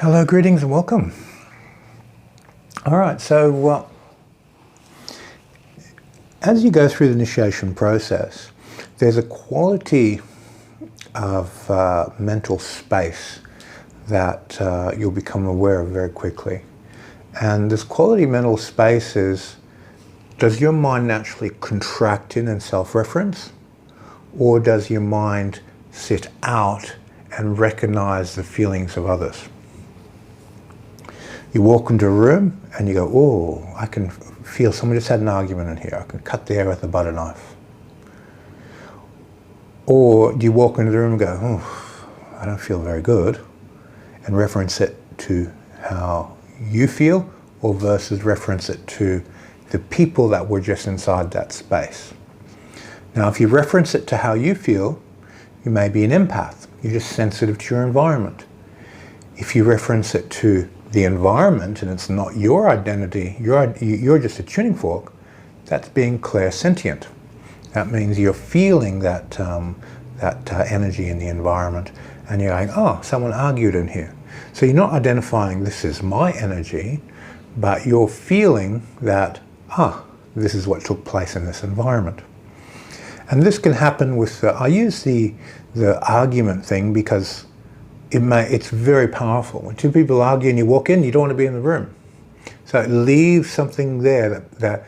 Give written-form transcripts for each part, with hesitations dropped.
Hello, greetings and welcome. All right, so as you go through the initiation process, there's a quality of mental space that you'll become aware of very quickly. And this quality mental space is, does your mind naturally contract in and self-reference? Or does your mind sit out and recognize the feelings of others? You walk into a room and you go, oh, I can feel someone just had an argument in here. I can cut the air with a butter knife. Or do you walk into the room and go, oh, I don't feel very good, and reference it to how you feel, or versus reference it to the people that were just inside that space. Now, if you reference it to how you feel, you may be an empath. You're just sensitive to your environment. If you reference it to the environment and it's not your identity, you're just a tuning fork, that's being clairsentient. That means you're feeling that, energy in the environment, and you're going, oh, someone argued in here. So you're not identifying this is my energy, but you're feeling that, this is what took place in this environment. And this can happen with, I use the argument thing because it's very powerful. When two people argue and you walk in, you don't want to be in the room. So it leaves something there that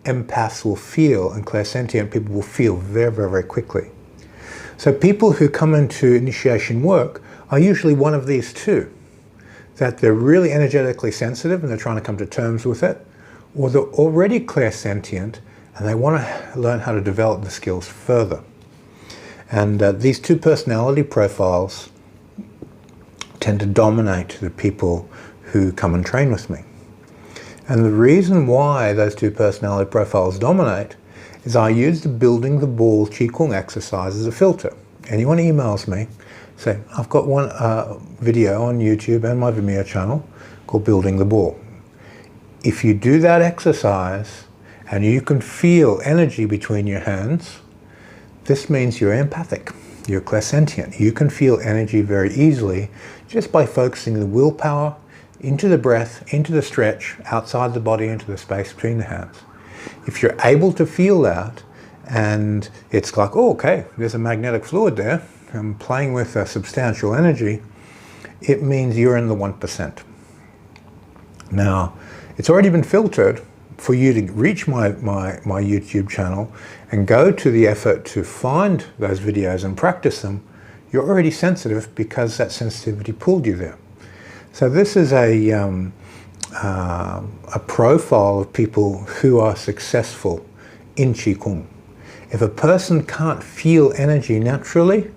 empaths will feel, and clairsentient people will feel very, very, very quickly. So people who come into initiation work are usually one of these two, that they're really energetically sensitive and they're trying to come to terms with it, or they're already clairsentient and they want to learn how to develop the skills further. And these two personality profiles tend to dominate the people who come and train with me. And the reason why those two personality profiles dominate is I use the building the ball qigong exercise as a filter. Anyone emails me, say, I've got one video on YouTube and my Vimeo channel called Building the Ball. If you do that exercise and you can feel energy between your hands, this means you're empathic, you're clairsentient. You can feel energy very easily just by focusing the willpower into the breath, into the stretch, outside the body, into the space between the hands. If you're able to feel that, and it's like, oh, okay, there's a magnetic fluid there, I'm playing with a substantial energy, it means you're in the 1%. Now, it's already been filtered for you to reach my YouTube channel and go to the effort to find those videos and practice them. You're already sensitive because that sensitivity pulled you there. So this is a profile of people who are successful in qigong. If a person can't feel energy naturally,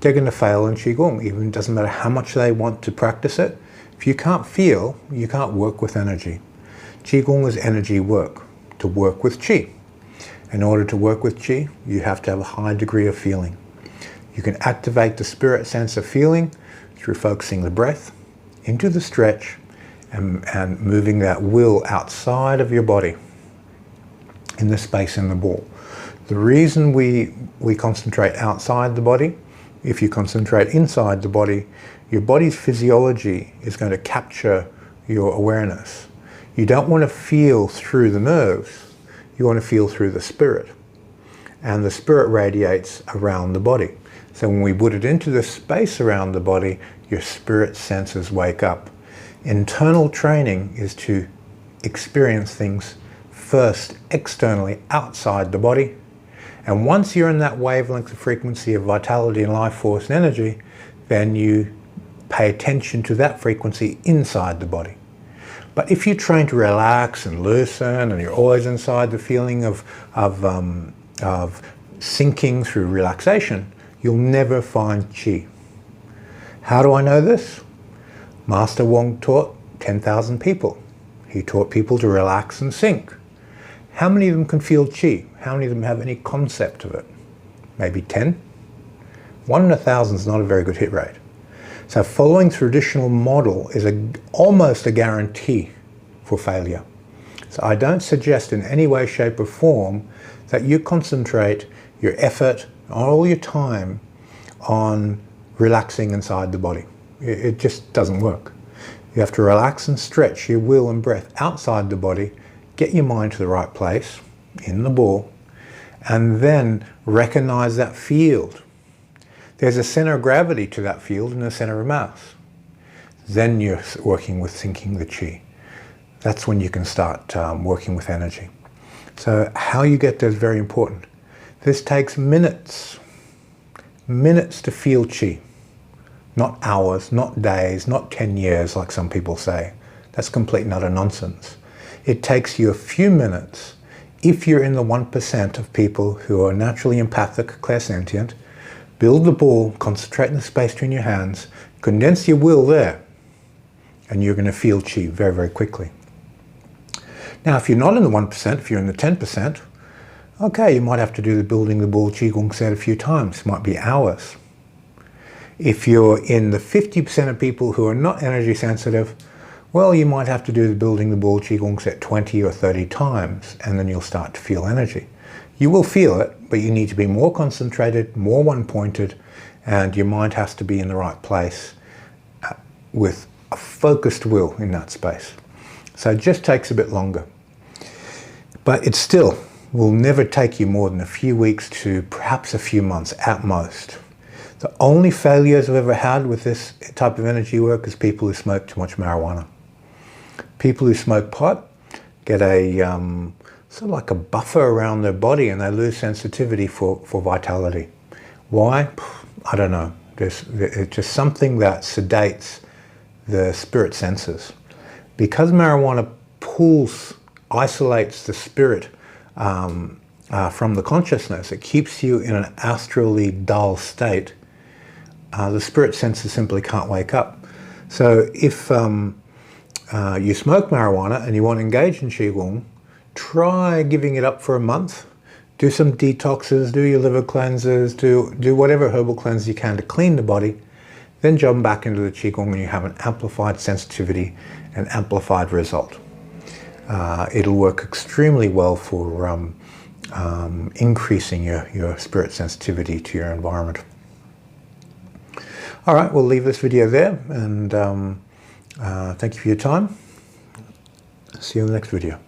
they're going to fail in qigong. Even it doesn't matter how much they want to practice it. If you can't feel, you can't work with energy. Qigong is energy work, to work with qi. In order to work with qi, you have to have a high degree of feeling. You can activate the spirit sense of feeling through focusing the breath into the stretch and moving that will outside of your body in the space in the ball. The reason we concentrate outside the body, if you concentrate inside the body, your body's physiology is going to capture your awareness. You don't want to feel through the nerves, you want to feel through the spirit. And the spirit radiates around the body. So when we put it into the space around the body, your spirit senses wake up. Internal training is to experience things first externally outside the body. And once you're in that wavelength of frequency of vitality and life force and energy, then you pay attention to that frequency inside the body. But if you train to relax and loosen, and you're always inside the feeling of sinking through relaxation, you'll never find qi. How do I know this? Master Wong taught 10,000 people. He taught people to relax and sink. How many of them can feel qi? How many of them have any concept of it? Maybe 10? 1 in 1,000 is not a very good hit rate. So following traditional model is almost a guarantee for failure. So I don't suggest in any way, shape or form that you concentrate your effort, all your time on relaxing inside the body. It just doesn't work. You have to relax and stretch your will and breath outside the body, get your mind to the right place, in the ball, and then recognize that field. There's a center of gravity to that field and a center of mass. Then you're working with syncing the chi. That's when you can start working with energy. So how you get there is very important. This takes minutes. Minutes to feel chi. Not hours, not days, not 10 years like some people say. That's complete and utter nonsense. It takes you a few minutes if you're in the 1% of people who are naturally empathic, clairsentient. Build the ball, concentrate in the space between your hands, condense your will there, and you're going to feel chi very, very quickly. Now, if you're not in the 1%, if you're in the 10%, okay, you might have to do the building the ball qigong set a few times. It might be hours. If you're in the 50% of people who are not energy sensitive, well, you might have to do the building the ball qigong set 20 or 30 times, and then you'll start to feel energy. You will feel it, but you need to be more concentrated, more one-pointed, and your mind has to be in the right place with a focused will in that space. So it just takes a bit longer. But it still will never take you more than a few weeks to perhaps a few months at most. The only failures I've ever had with this type of energy work is people who smoke too much marijuana. People who smoke pot get a sort of like a buffer around their body and they lose sensitivity for vitality. Why? I don't know. It's just something that sedates the spirit senses. Because marijuana isolates the spirit from the consciousness, it keeps you in an astrally dull state. The spirit senses simply can't wake up. So if you smoke marijuana and you want to engage in qigong, try giving it up for a month. Do some detoxes, do your liver cleanses, do whatever herbal cleanse you can to clean the body. Then jump back into the qigong and you have an amplified sensitivity and amplified result. It'll work extremely well for increasing your spirit sensitivity to your environment. All right, we'll leave this video there, and thank you for your time. See you in the next video.